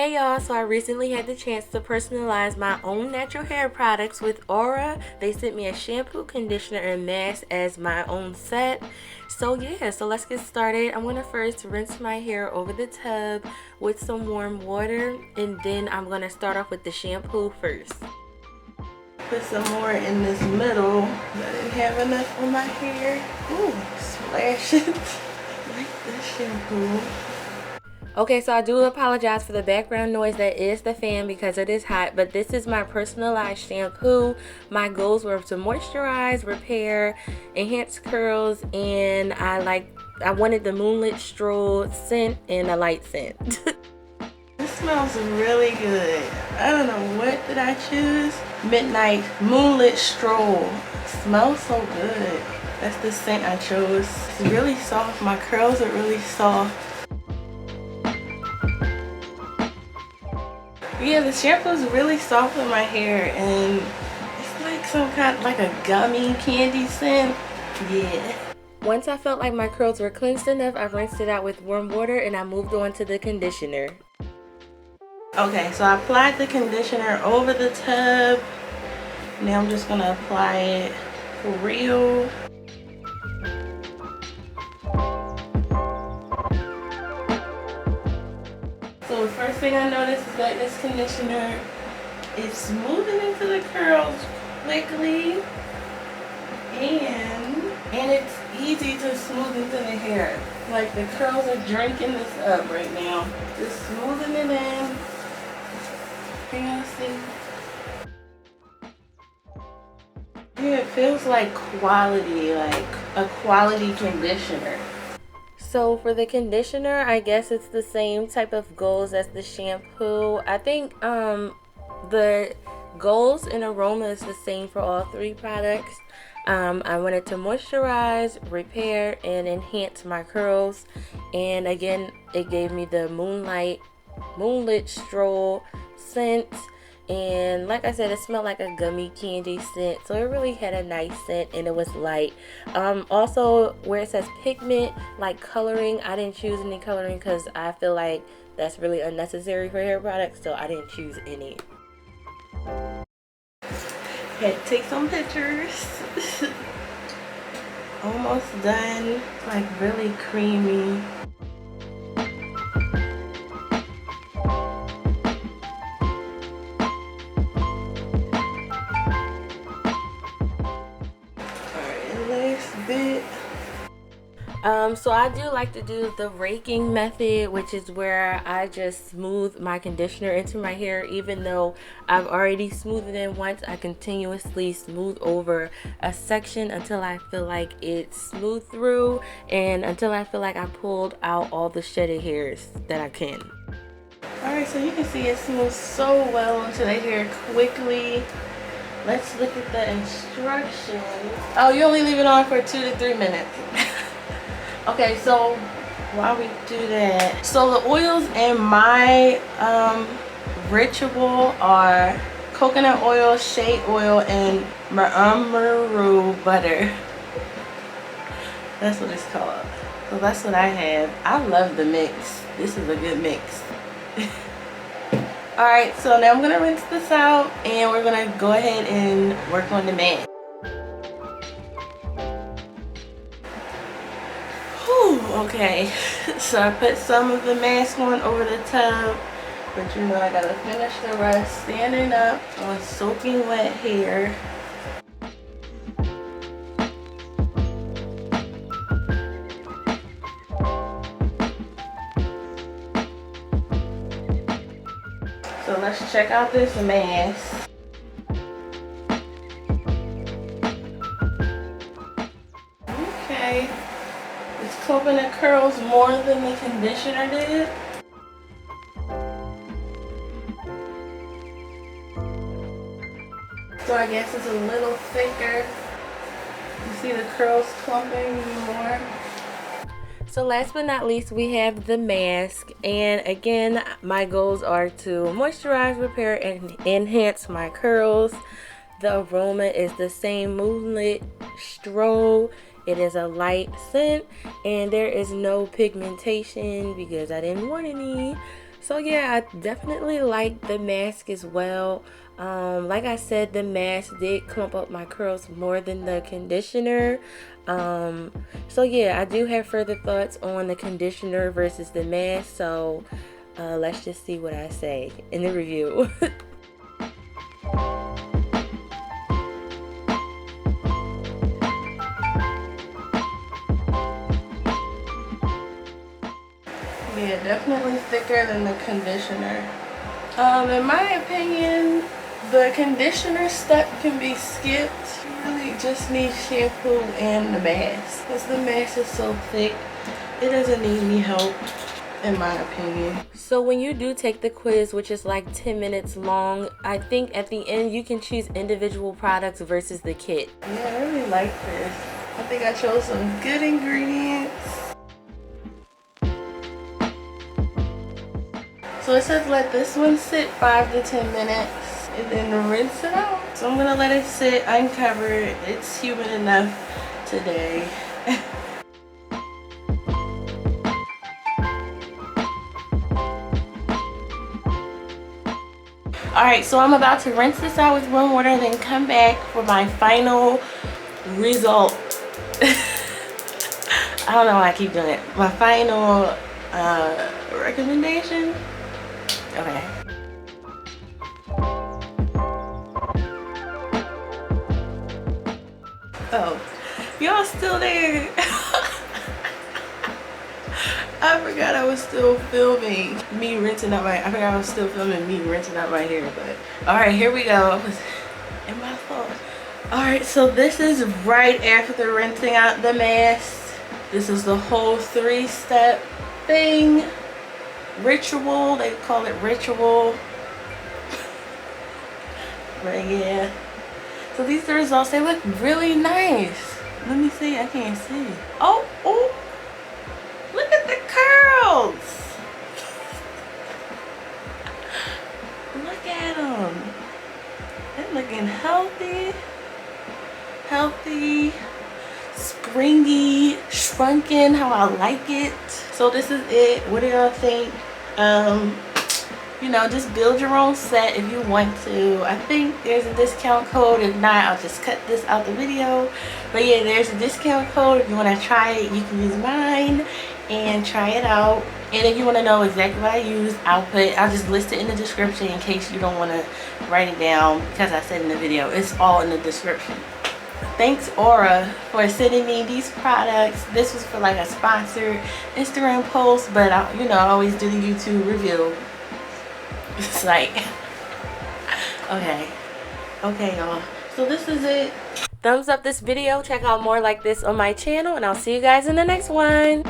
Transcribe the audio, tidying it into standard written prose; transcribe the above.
Hey y'all, so I recently had the chance to personalize my own natural hair products with Aura. They sent me a shampoo, conditioner, and mask as my own set. So let's get started. I'm going to first rinse my hair over the tub with some warm water, and then I'm going to start off with the shampoo first. Put some more in this middle. I didn't have enough on my hair. Ooh, splash it like the shampoo. Okay, so I do apologize for the background noise. That is the fan because it is hot, but this is my personalized shampoo. My goals were to moisturize, repair, enhance curls, and I wanted the moonlit stroll scent and a light scent. This smells really good. I don't know, what did I choose? Midnight moonlit stroll. Smells so good. That's the scent I chose. It's really soft. My curls are really soft. Yeah, the shampoo is really soft in my hair, and it's like some kind of like a gummy candy scent. Yeah. Once I felt like my curls were cleansed enough, I rinsed it out with warm water and I moved on to the conditioner. Okay, so I applied the conditioner over the tub. Now I'm just gonna apply it for real. So the first thing I noticed is that this conditioner is smoothing into the curls quickly, and it's easy to smooth into the hair. Like the curls are drinking this up right now. Just smoothing it in. Can y'all see? Yeah, it feels like quality, like a quality conditioner. So for the conditioner, I guess it's the same type of goals as the shampoo. I think the goals and aroma is the same for all three products. I wanted to moisturize, repair, and enhance my curls. And again, it gave me the moonlit stroll scent. And like I said, it smelled like a gummy candy scent, so it really had a nice scent and it was light. Also, where it says pigment, like coloring, I didn't choose any coloring because I feel like that's really unnecessary for hair products, so I didn't choose any. Had to take some pictures. Almost done. It's like really creamy. So I do like to do the raking method, which is where I just smooth my conditioner into my hair. Even though I've already smoothed it in once, I continuously smooth over a section until I feel like it's smooth through and until I feel like I pulled out all the shedded hairs that I can. Alright, so you can see it smooths so well into the hair quickly. Let's look at the instructions. Oh, you only leave it on for 2 to 3 minutes. Okay, so while we do that, so the oils in my ritual are coconut oil, shea oil, and maru butter. That's what it's called. So that's what I have. I love the mix. This is a good mix. Alright, so now I'm gonna rinse this out and we're gonna go ahead and work on the mask. Okay, so I put some of the mask on over the tub, but you know I gotta finish the rest standing up on soaking wet hair. So let's check out this mask. Okay. It's clipping the curls more than the conditioner did. So I guess it's a little thicker. You see the curls clumping more. So last but not least, we have the mask. And again, my goals are to moisturize, repair, and enhance my curls. The aroma is the same moonlit stroll. It is a light scent and there is no pigmentation because I didn't want any. So yeah, I definitely like the mask as well. Like I said, the mask did clump up my curls more than the conditioner. So yeah, I do have further thoughts on the conditioner versus the mask. So let's just see what I say in the review. Yeah, definitely thicker than the conditioner. In my opinion, the conditioner step can be skipped. You really just need shampoo and the mask. Because the mask is so thick, it doesn't need any help, in my opinion. So when you do take the quiz, which is like 10 minutes long, I think at the end you can choose individual products versus the kit. Yeah, I really like this. I think I chose some good ingredients. So it says let this one sit 5 to 10 minutes and then rinse it out. So I'm gonna let it sit uncovered. It's humid enough today. Alright, so I'm about to rinse this out with warm water and then come back for my final result. I don't know why I keep doing it. My final recommendation. Okay. Oh, y'all still there? I forgot I was still filming me rinsing out my, I forgot I was still filming me rinsing out my hair, but all right, here we go. I was in my fault. All right, so this is right after rinsing out the mask. This is the whole 3-step thing. Ritual, they call it ritual. But yeah. So these are the results. They look really nice. Let me see. I can't see. Oh, oh. Look at the curls. Look at them. They're looking healthy. Healthy. Springy. Shrunken. How I like it. So this is it. What do y'all think? You know, just build your own set if you want to. I think there's a discount code. If not, I'll just cut this out the video. But yeah, there's a discount code. If you want to try it, you can use mine and try it out. And if you want to know exactly what I use, I'll just list it in the description in case you don't want to write it down because I said in the video. It's all in the description. Thanks Aura for sending me these products. This was for like a sponsored Instagram post, but you know, I always do the YouTube review. It's like, okay y'all, so this is it. Thumbs up this video, check out more like this on my channel, and I'll see you guys in the next one.